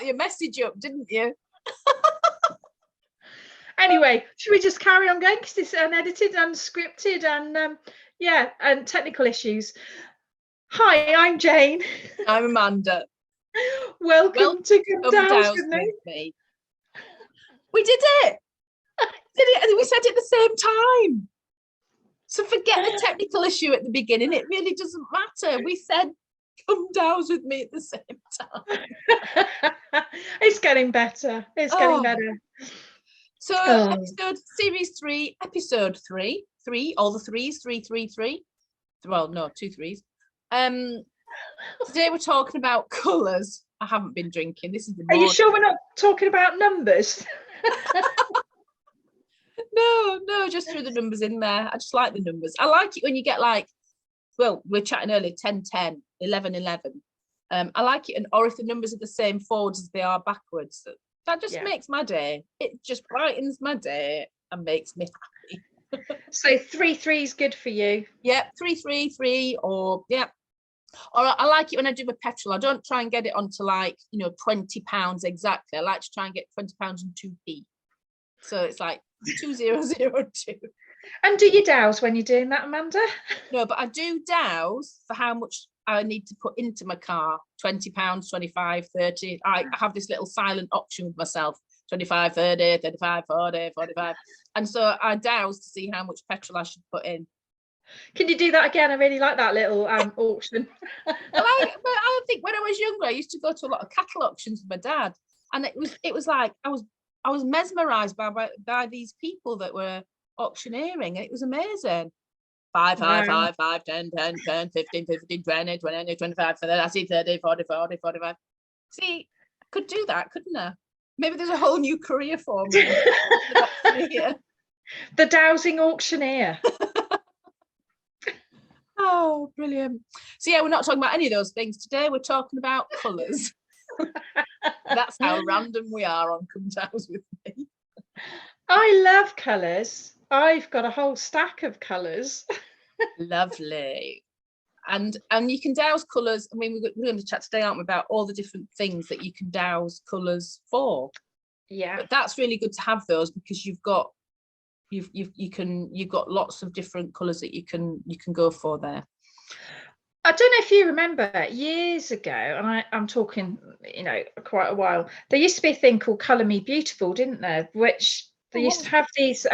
got your message up, didn't you? Anyway, should we just carry on going, because it's unedited, unscripted, and and technical issues. Hi, I'm Jane. I'm Amanda. Welcome to Come Dowse with me. We did it. We said it at the same time. So forget the technical issue at the beginning. It really doesn't matter. We said come dowse with me at the same time. It's getting better. It's getting better. So series 3, episode 3, all the threes, 3. Well, no, 2 3s. Today we're talking about colours. I haven't been drinking. This is the Are you sure we're not talking about numbers? No, just threw the numbers in there. I just like the numbers. I like it when you get like, well, we were chatting earlier, 10 10, 11 11. I like it, or if the numbers are the same forwards as they are backwards. That just makes my day. It just brightens my day and makes me happy. So 3 3 is good for you. Yeah, 3 3 3, or yeah. Or I like it when I do my petrol. I don't try and get it onto like, £20 exactly. I like to try and get £20 and 2p. So it's like 2002. And do you dowse when you're doing that, Amanda? No, but I do dowse for how much I need to put into my car. £20, 25, 30. I have this little silent option with myself. 25, 30, 35, 40, 45. And so I dowse to see how much petrol I should put in. Can you do that again? I really like that little auction. But I think when I was younger, I used to go to a lot of cattle auctions with my dad, and it was like I was mesmerised by these people that were auctioneering, and it was amazing. 5, 5, 5, 10, 10, 10, 15, 15, 20, 20, 25, 30, I see 30, 40, 40, 45. See, I could do that, couldn't I? Maybe there's a whole new career for me. The dowsing auctioneer. Oh, brilliant. So yeah, we're not talking about any of those things today. We're talking about colours. That's how random we are on Come Dowse with me. I love colours. I've got a whole stack of colours. Lovely. And you can dowse colours. I mean, we're going to chat today, aren't we, about all the different things that you can dowse colours for. Yeah. But that's really good to have those, because you've got lots of different colours that you can go for there. I don't know if you remember years ago, and I'm talking, quite a while. There used to be a thing called Colour Me Beautiful, didn't there? Which they used to have these.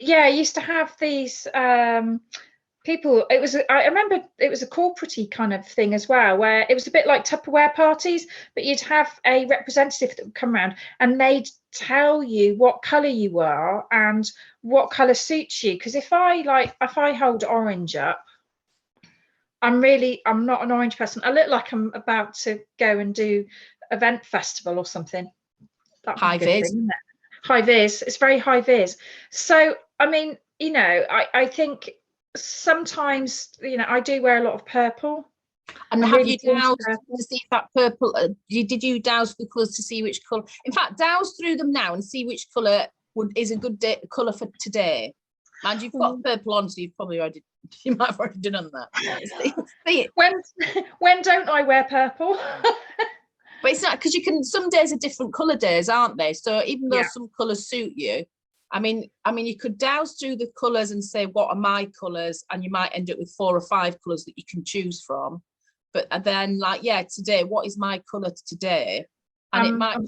Yeah, used to have these people. I remember it was a corporate-y kind of thing as well, where it was a bit like Tupperware parties, but you'd have a representative that would come around and they'd tell you what colour you were and what colour suits you. Because if I hold orange up, I'm not an orange person. I look like I'm about to go and do event festival or something. High vis. Thing, isn't it? High vis. It's very high vis. So I mean, I think sometimes I do wear a lot of purple. And have you dowsed to see if that purple? Did you dowse the colours to see which colour? In fact, dowse through them now and see which colour is a good colour for today. And you've got purple on, so you might have already done that. See, when don't I wear purple? But it's not, because some days are different colour days, aren't they? So even though some colours suit you, I mean, you could dowse through the colours and say, what are my colours? And you might end up with 4 or 5 colours that you can choose from. But then, today, what is my colour today? And it might I'm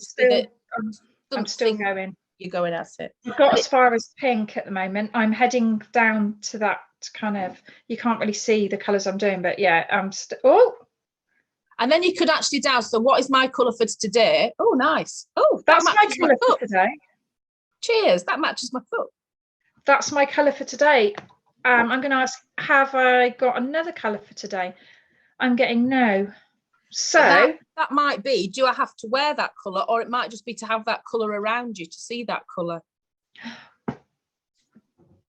still going. You're going at it. I've got as far as pink at the moment. I'm heading down to that kind of, you can't really see the colours I'm doing, but yeah, I'm and then you could actually dowse. So what is my colour for today? Oh, nice. Oh, that's my colour for today. Cheers. That matches my foot. That's my colour for today. I'm going to ask, have I got another colour for today? I'm getting no. So that might be, do I have to wear that colour, or it might just be to have that colour around you to see that colour?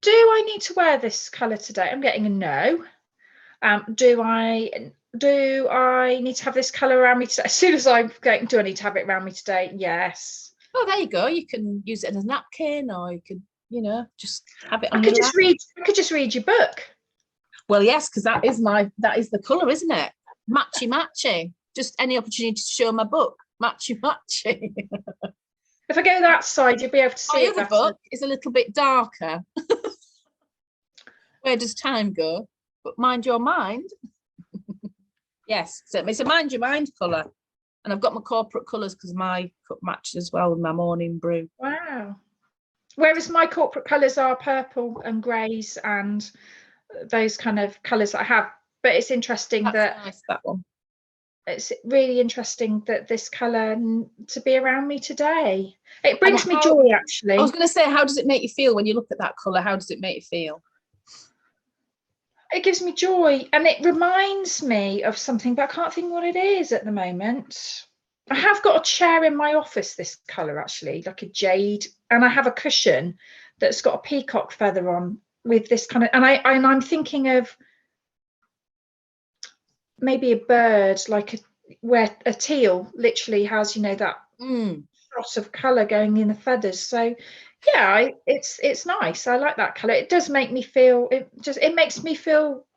Do I need to wear this colour today? I'm getting a no. Do I need to have this colour around me today? As soon as I'm going, do I need to have it around me today? Yes. Oh, there you go. You can use it as a napkin, or you could, just have it on I could just read your book. Well, yes, because that is the colour, isn't it? Matchy. Just any opportunity to show my book. matchy. If I go that side, you'll be able to see My it other better. book is a little bit darker. Where does time go? But mind your mind. Yes, so it's a mind your mind colour. And I've got my corporate colours because my cup matches as well with my morning brew. Wow. Whereas my corporate colours are purple and greys and those kind of colours that I have. But it's interesting That's nice, that one. It's really interesting that this colour to be around me today. It brings me joy, actually. I was going to say, how does it make you feel when you look at that colour? How does it make you feel? It gives me joy, and it reminds me of something, but I can't think what it is at the moment. I have got a chair in my office, this colour, actually, like a jade, and I have a cushion that's got a peacock feather on with this kind of, and I'm thinking of maybe a bird, like where a teal literally has, you know, that shot of colour going in the feathers. So yeah, it's nice. I like that colour. It does make me feel, it makes me feel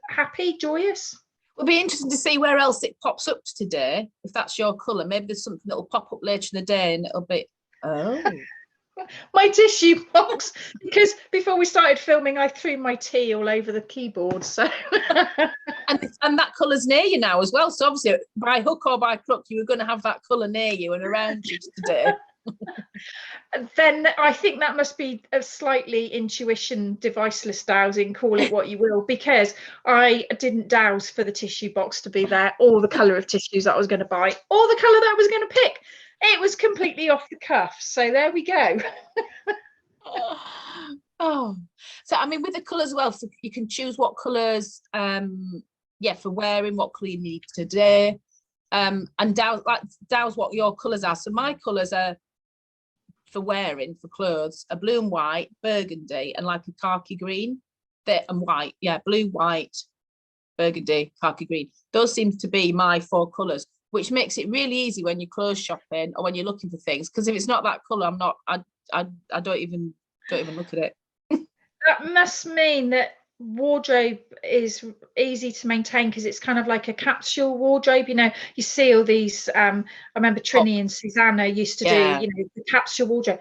happy, joyous. It'll be interesting to see where else it pops up today. If that's your colour, maybe there's something that will pop up later in the day and it'll be, oh. My tissue box, because before we started filming, I threw my tea all over the keyboard. So and that colour's near you now as well. So obviously, by hook or by crook, you were going to have that colour near you and around you today. Then I think that must be a slightly intuition deviceless dowsing, call it what you will, because I didn't dowse for the tissue box to be there, or the colour of tissues that I was going to buy, or the colour that I was going to pick. It was completely off the cuff. So there we go. Oh, so I mean, with the colours as well, so you can choose what colours, for wearing, what colour you need today, and dowse what your colours are. So my colours are for wearing, for clothes, a blue and white, burgundy, and like a khaki green. And white, blue, white, burgundy, khaki green. Those seem to be my 4 colours, which makes it really easy when you're clothes shopping or when you're looking for things. Because if it's not that colour, I don't even look at it. That must mean that wardrobe is easy to maintain because it's kind of like a capsule wardrobe. You know, you see all these. I remember Trini and Susanna used to do, you know, the capsule wardrobe.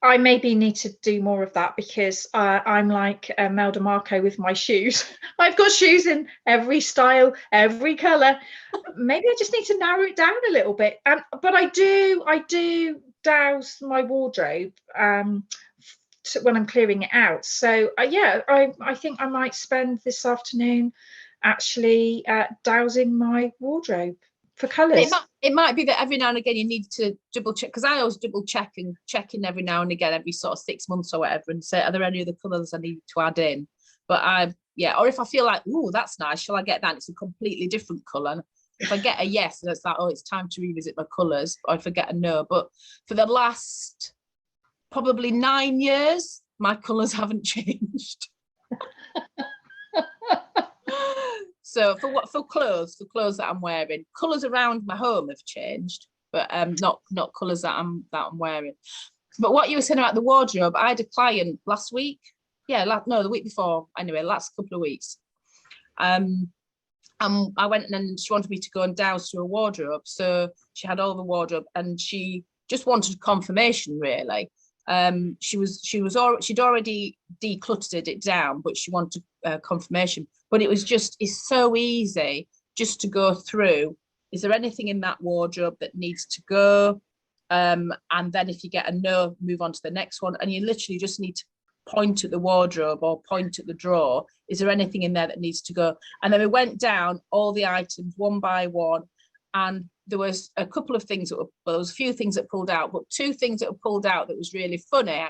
I maybe need to do more of that because I'm like Mel DeMarco with my shoes. I've got shoes in every style, every colour. Maybe I just need to narrow it down a little bit. But I do dowse my wardrobe when I'm clearing it out. So I think I might spend this afternoon actually dowsing my wardrobe for colours. It might be that every now and again you need to double check, because I always double check and check in every now and again, every sort of 6 months or whatever, and say, are there any other colours I need to add in? But or if I feel like, oh, that's nice, shall I get that? And it's a completely different colour. And if I get a yes, then it's like, oh, it's time to revisit my colours. Or if I get a no, but for the last probably 9 years, my colours haven't changed. So for clothes that I'm wearing, colours around my home have changed, but not colours that I'm wearing. But what you were saying about the wardrobe, I had a client last week. The week before. Anyway, last couple of weeks. I went and she wanted me to go and dowse through a wardrobe. So she had all the wardrobe and she just wanted confirmation, really. She'd already decluttered it down, but she wanted confirmation. But it's so easy just to go through. Is there anything in that wardrobe that needs to go? And then if you get a no, move on to the next one. And you literally just need to point at the wardrobe or point at the drawer. Is there anything in there that needs to go? And then we went down all the items one by one. And there was a couple of things there was a few things that pulled out, but 2 things that were pulled out that was really funny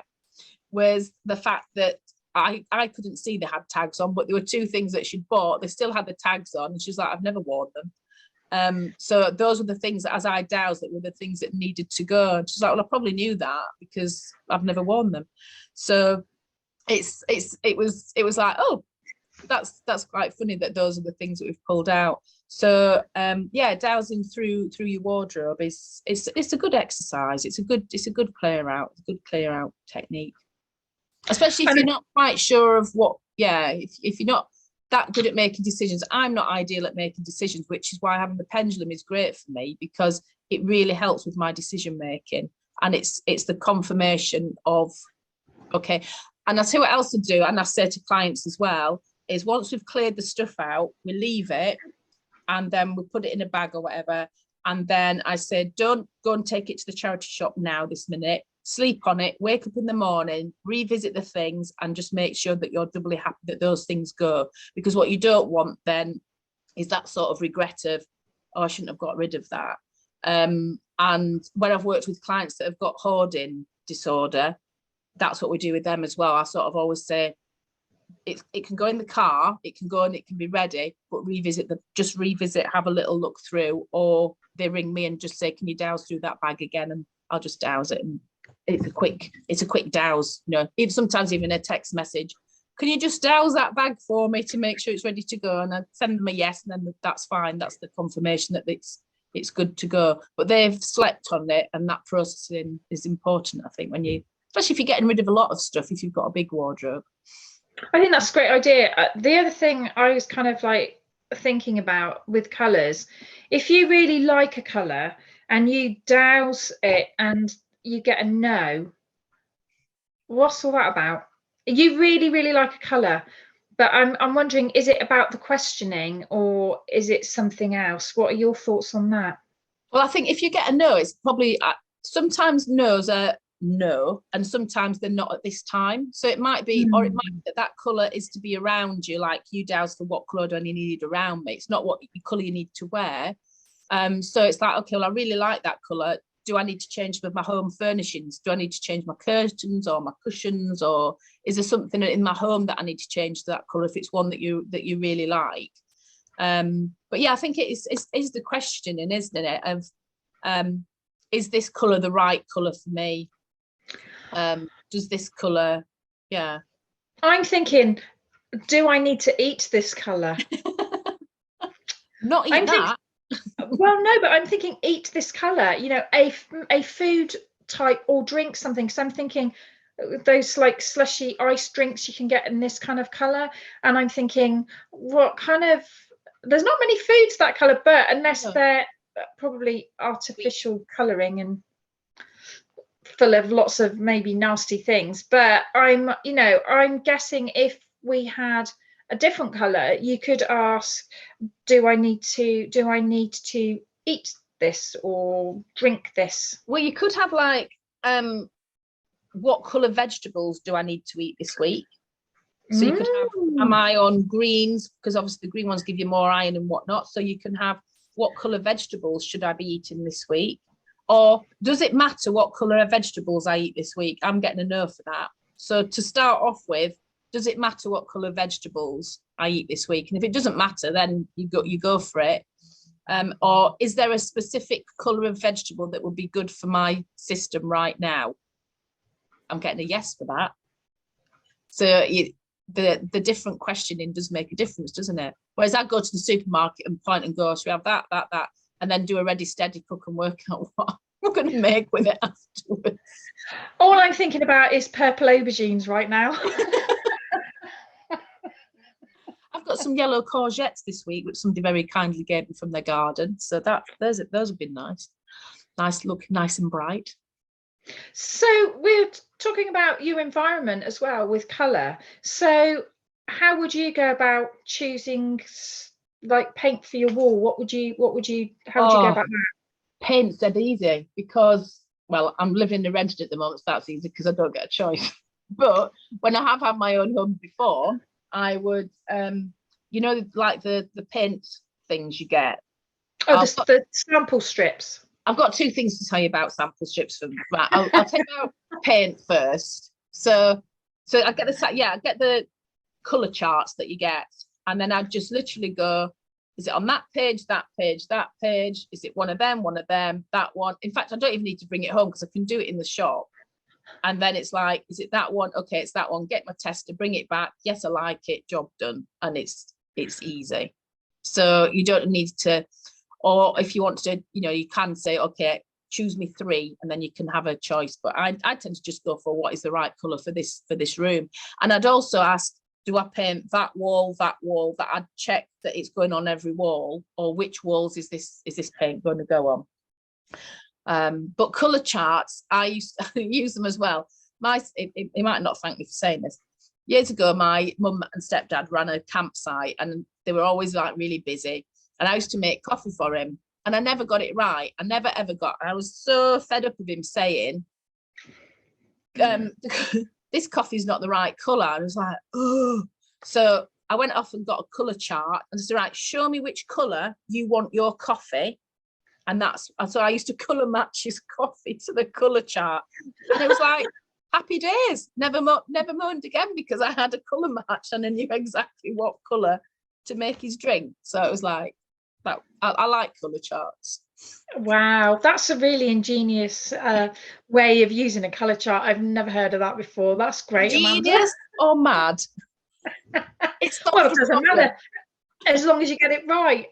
was the fact that I couldn't see they had tags on, but there were 2 things that she'd bought. They still had the tags on. And she's like, I've never worn them. So those were the things that, as I dowsed, that were the things that needed to go. And she's like, well, I probably knew that because I've never worn them. So it was like, oh, that's quite funny that those are the things that we've pulled out. So dowsing through your wardrobe it's a good exercise. It's a good clear out technique, especially if you're not quite sure of what. If you're not that good at making decisions. I'm not ideal at making decisions, which is why having the pendulum is great for me, because it really helps with my decision making. And it's the confirmation of, okay. And I see what else to do, and I say to clients as well, is once we've cleared the stuff out, we leave it, and then we put it in a bag or whatever. And then I say, don't go and take it to the charity shop now, this minute. Sleep on it, wake up in the morning, revisit the things, and just make sure that you're doubly happy that those things go. Because what you don't want then is that sort of regret of, oh, I shouldn't have got rid of that. And when I've worked with clients that have got hoarding disorder, that's what we do with them as well. I sort of always say, it can go in the car, it can go and it can be ready, but just revisit, have a little look through, or they ring me and just say, can you douse through that bag again? And I'll just douse it. And it's a quick douse, you know, sometimes even a text message. Can you just douse that bag for me to make sure it's ready to go? And I send them a yes, and then that's fine. That's the confirmation that it's good to go. But they've slept on it, and that processing is important, I think, especially if you're getting rid of a lot of stuff, if you've got a big wardrobe. I think that's a great idea. The other thing I was kind of like thinking about with colours, if you really like a colour and you douse it and you get a no, what's all that about? You really, really like a colour, but I'm wondering, is it about the questioning or is it something else? What are your thoughts on that? Well, I think if you get a no, it's probably, sometimes no's are no, and sometimes they're not at this time. So it might be, or it might be that colour is to be around you, like you douse for what colour do I need around me. It's not what colour you need to wear. So it's like, okay, well, I really like that colour. Do I need to change my home furnishings? Do I need to change my curtains or my cushions, or is there something in my home that I need to change to that colour if it's one that you really like? But yeah, I think it is the questioning, isn't it? Of is this colour the right colour for me? Does this colour, yeah. I'm thinking, do I need to eat this colour? Not eat that. Well, no, but I'm thinking eat this colour, you know, a food type or drink something. So I'm thinking those like slushy ice drinks you can get in this kind of colour. And I'm thinking, what kind of, there's not many foods that colour, but unless they're probably artificial colouring and full of lots of maybe nasty things. But I'm guessing if we had a different color, you could ask, do I need to eat this or drink this? Well, you could have like, what color vegetables do I need to eat this week? So you could have, am I on greens? Because obviously the green ones give you more iron and whatnot. So you can have, what color vegetables should I be eating this week? Or does it matter what color of vegetables I eat this week? I'm getting a no for that. So to start off with, does it matter what color vegetables I eat this week? And if it doesn't matter, then you go for it. Or is there a specific color of vegetable that would be good for my system right now? I'm getting a yes for that. So the different questioning does make a difference, doesn't it? Whereas I go to the supermarket and point and go, so we have that, and then do a ready, steady cook and work out what we're going to make with it afterwards. All I'm thinking about is purple aubergines right now. I've got some yellow courgettes this week, which somebody very kindly gave me from their garden. So those have been nice. Nice look, nice and bright. So we're talking about your environment as well with colour. So how would you go about choosing like paint for your wall? How would you go about that? Paint's dead easy because, well, I'm living in a rented at the moment, so that's easy because I don't get a choice. But when I have had my own home before, I would, like the paint things you get. Oh, the sample strips. I've got two things to tell you about sample strips. Right, I'll tell you about paint first. So I get the colour charts that you get, and then I just literally go, is it on that page, that page, that page? Is it one of them, that one? In fact, I don't even need to bring it home because I can do it in the shop. And then it's like, is it that one? Okay, it's that one. Get my tester, bring it back. Yes, I like it. Job done. And it's easy. So you don't need to, or if you want to, you can say, okay, choose me 3, and then you can have a choice. But I tend to just go for what is the right colour for this room. And I'd also ask, do I paint that wall, that I'd check that it's going on every wall, or which walls is this paint going to go on? But colour charts, I used to use them as well. He might not thank me for saying this. Years ago, my mum and stepdad ran a campsite, and they were always like really busy. And I used to make coffee for him, and I never got it right. I never ever got. I was so fed up of him saying, "This coffee's not the right colour." I was like, "Oh." So I went off and got a colour chart and said, "Right, show me which colour you want your coffee." And so I used to colour match his coffee to the colour chart, and it was like happy days. Never moaned again, because I had a colour match and I knew exactly what colour to make his drink. So it was like that. I like colour charts. Wow, that's a really ingenious way of using a colour chart. I've never heard of that before. That's great, Amanda. Genius or mad? It's not well, it doesn't matter as long as you get it right.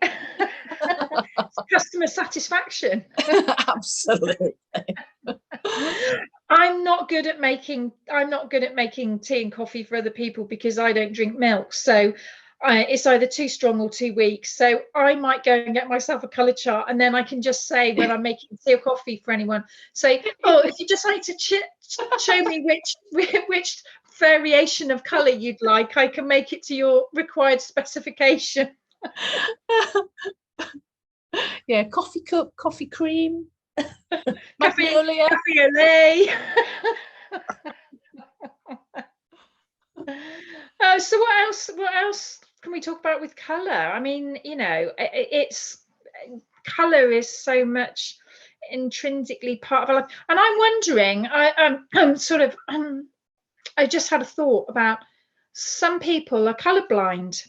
Customer satisfaction. Absolutely. I'm not good at making tea and coffee for other people because I don't drink milk. So it's either too strong or too weak. So I might go and get myself a colour chart, and then I can just say when I'm making tea or coffee for anyone, say, "Oh, if you just like to show me which variation of colour you'd like, I can make it to your required specification." Yeah, coffee cup, coffee cream, Magnolia. So what else can we talk about with colour? I mean, it's colour is so much intrinsically part of our life. And I'm wondering, I just had a thought about some people are colourblind.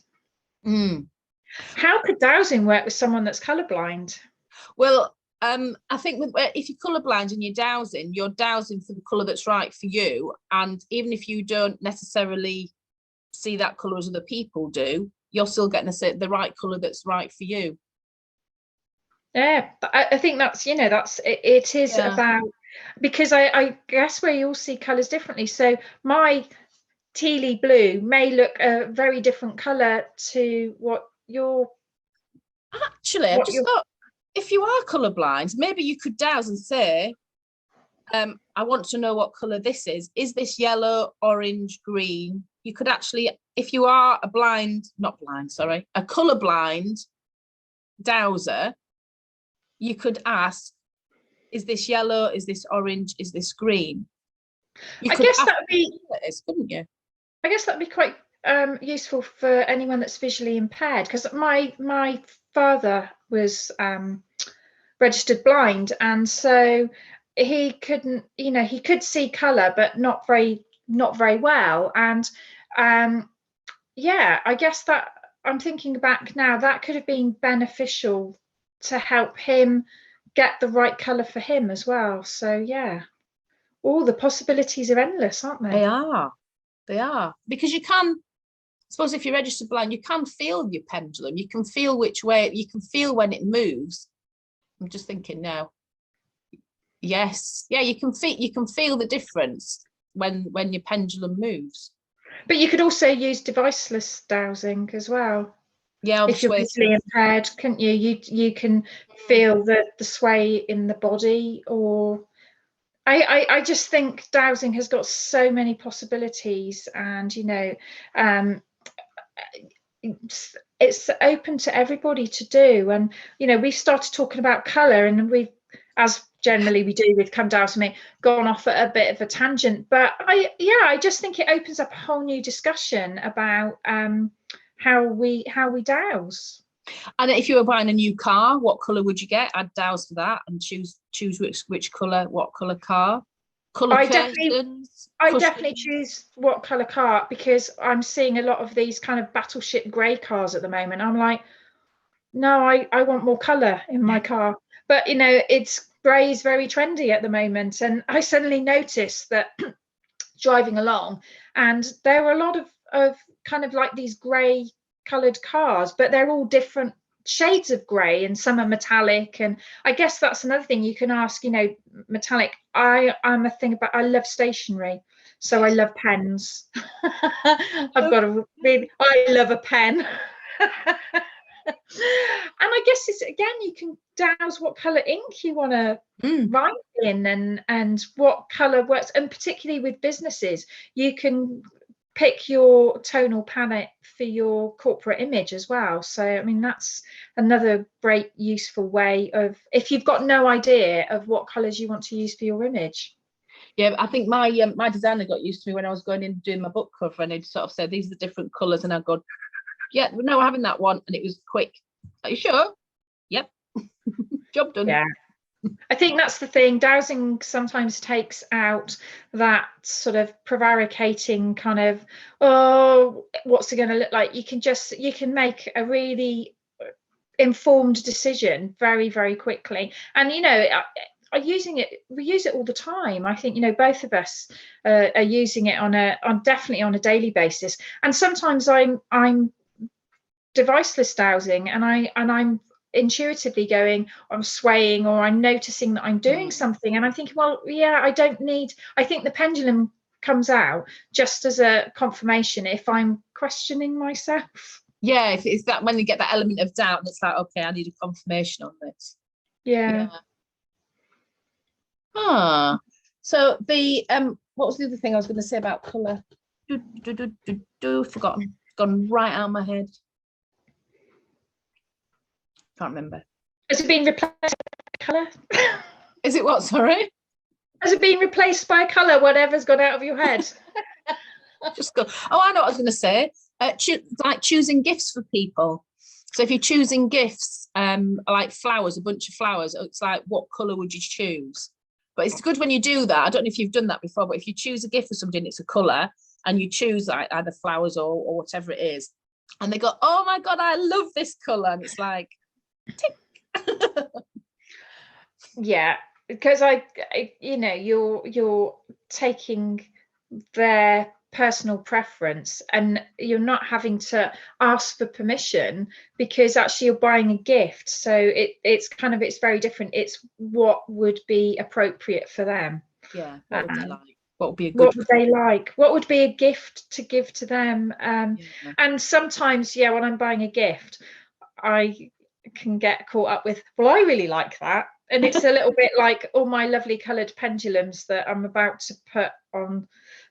How could dowsing work with someone that's colourblind? Well, I think if you're colourblind and you're dowsing for the colour that's right for you. And even if you don't necessarily see that colour as other people do, you're still getting the right colour that's right for you. Yeah, I think that's, it is about, because I guess we all see colours differently. So my tealy blue may look a very different colour to what your... Actually, I just thought, if you are colourblind, maybe you could dowse and say, I want to know what colour this is. Is this yellow, orange, green? You could actually, if you are a colourblind dowser, you could ask, is this yellow? Is this orange? Is this green? I guess that would be, couldn't you? I guess that'd be quite useful for anyone that's visually impaired, because my father was registered blind, and so he couldn't, he could see colour but not very well. And I guess that, I'm thinking back now, that could have been beneficial to help him get the right colour for him as well. So all the possibilities are endless, aren't they? They are, because you can, I suppose, if you're registered blind, you can feel your pendulum. You can feel which way, you can feel when it moves. I'm just thinking now. Yes, you can feel the difference when your pendulum moves. But you could also use deviceless dowsing as well. Yeah, if you're visually impaired, couldn't you? You can feel the sway in the body. Or I just think dowsing has got so many possibilities, and it's open to everybody to do. And we started talking about colour, and we've, as generally we do with Come Dowse Me, gone off at a bit of a tangent. But I just think it opens up a whole new discussion about how we dowse. And if you were buying a new car, what colour would you get? I'd dowse for that and choose which colour, what colour car. I definitely choose what colour car, because I'm seeing a lot of these kind of battleship grey cars at the moment. I'm like, no, I want more colour in my car. But it's grey is very trendy at the moment, and I suddenly noticed that driving along, and there were a lot of kind of like these grey coloured cars, but they're all different shades of grey, and some are metallic. And I guess that's another thing you can ask, metallic. I'm a thing about, I love stationery, so I love pens. I love a pen. I guess it's, again, you can dowse what colour ink you want to write in, and what colour works. And particularly with businesses, you can pick your tonal palette for your corporate image as well. So I mean, that's another great useful way of, if you've got no idea of what colours you want to use for your image. Yeah, I think my my designer got used to me when I was going in doing my book cover, and he'd sort of say, these are the different colours, and I'd go, yeah, no, we're having that one, and it was quick. Are you sure? Yep. Job done. Yeah, I think that's the thing. Dowsing sometimes takes out that sort of prevaricating kind of, oh, what's it going to look like? You can make a really informed decision very, very quickly. And we use it all the time. I think both of us are using it definitely on a daily basis. And sometimes I'm deviceless dowsing, and I'm intuitively going, I'm swaying, or I'm noticing that I'm doing something, and I'm thinking, well, yeah, I think the pendulum comes out just as a confirmation if I'm questioning myself. Yeah, it's that when you get that element of doubt, and it's like, okay, I need a confirmation on this. Yeah. So the what was the other thing I was going to say about colour? Forgotten. Gone right out of my head. Can't remember. Has it been replaced by colour? Is it what? Sorry. Has it been replaced by colour? Whatever's gone out of your head. Just go. Oh, I know what I was going to say. Like choosing gifts for people. So if you're choosing gifts, like flowers, a bunch of flowers, it's like, what colour would you choose? But it's good when you do that. I don't know if you've done that before, but if you choose a gift for somebody and it's a colour, and you choose like either flowers or whatever it is, and they go, oh my God, I love this colour, and it's like, tick. Yeah, because you're taking their personal preference, and you're not having to ask for permission, because actually you're buying a gift. So it's very different. It's what would be appropriate for them. Yeah. What would they like? What would be a good? What would they like? What would be a gift to give to them? And sometimes, when I'm buying a gift, I can get caught up with, well, I really like that. And it's a little bit like all my lovely coloured pendulums that I'm about to put on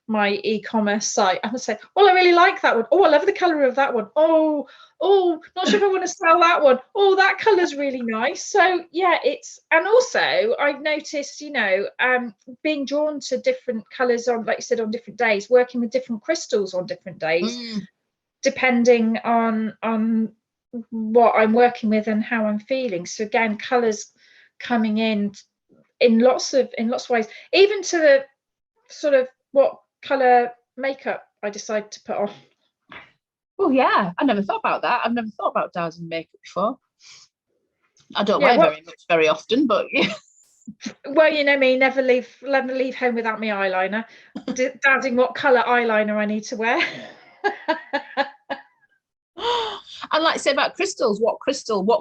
my e-commerce site. I would say, well, I really like that one. Oh, I love the colour of that one. Oh, not sure if I want to sell that one. Oh, that colour's really nice. So yeah, and also I've noticed, being drawn to different colours on, like you said, on different days, working with different crystals on different days, depending on what I'm working with and how I'm feeling. So again, colours coming in lots of ways, even to the sort of what colour makeup I decide to put on. Oh yeah, I never thought about that. I've never thought about dowsing makeup before. I don't wear very often, but yeah. Well, you know me, never leave home without my eyeliner. Dowsing what colour eyeliner I need to wear. And like I say about crystals, what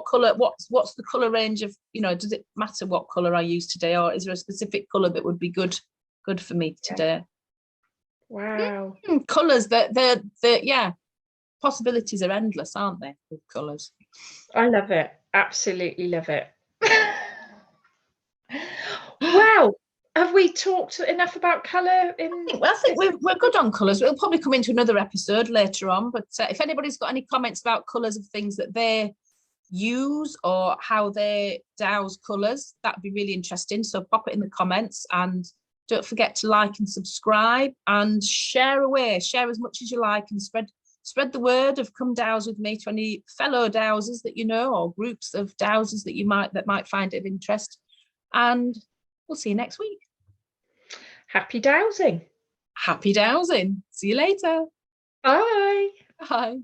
colour, what's the colour range of, does it matter what colour I use today, or is there a specific colour that would be good for me today? Wow. Colours, yeah, possibilities are endless, aren't they, with colours? I love it. Absolutely love it. Wow. Have we talked enough about colour? I think we're good on colours. We'll probably come into another episode later on, but if anybody's got any comments about colours of things that they use or how they douse colours, that'd be really interesting. So pop it in the comments, and don't forget to like and subscribe, and share as much as you like, and spread the word of come dowse with me to any fellow dowsers that you know, or groups of dowsers that might find it of interest. And we'll see you next week. Happy dowsing. Happy dowsing. See you later. Bye. Bye.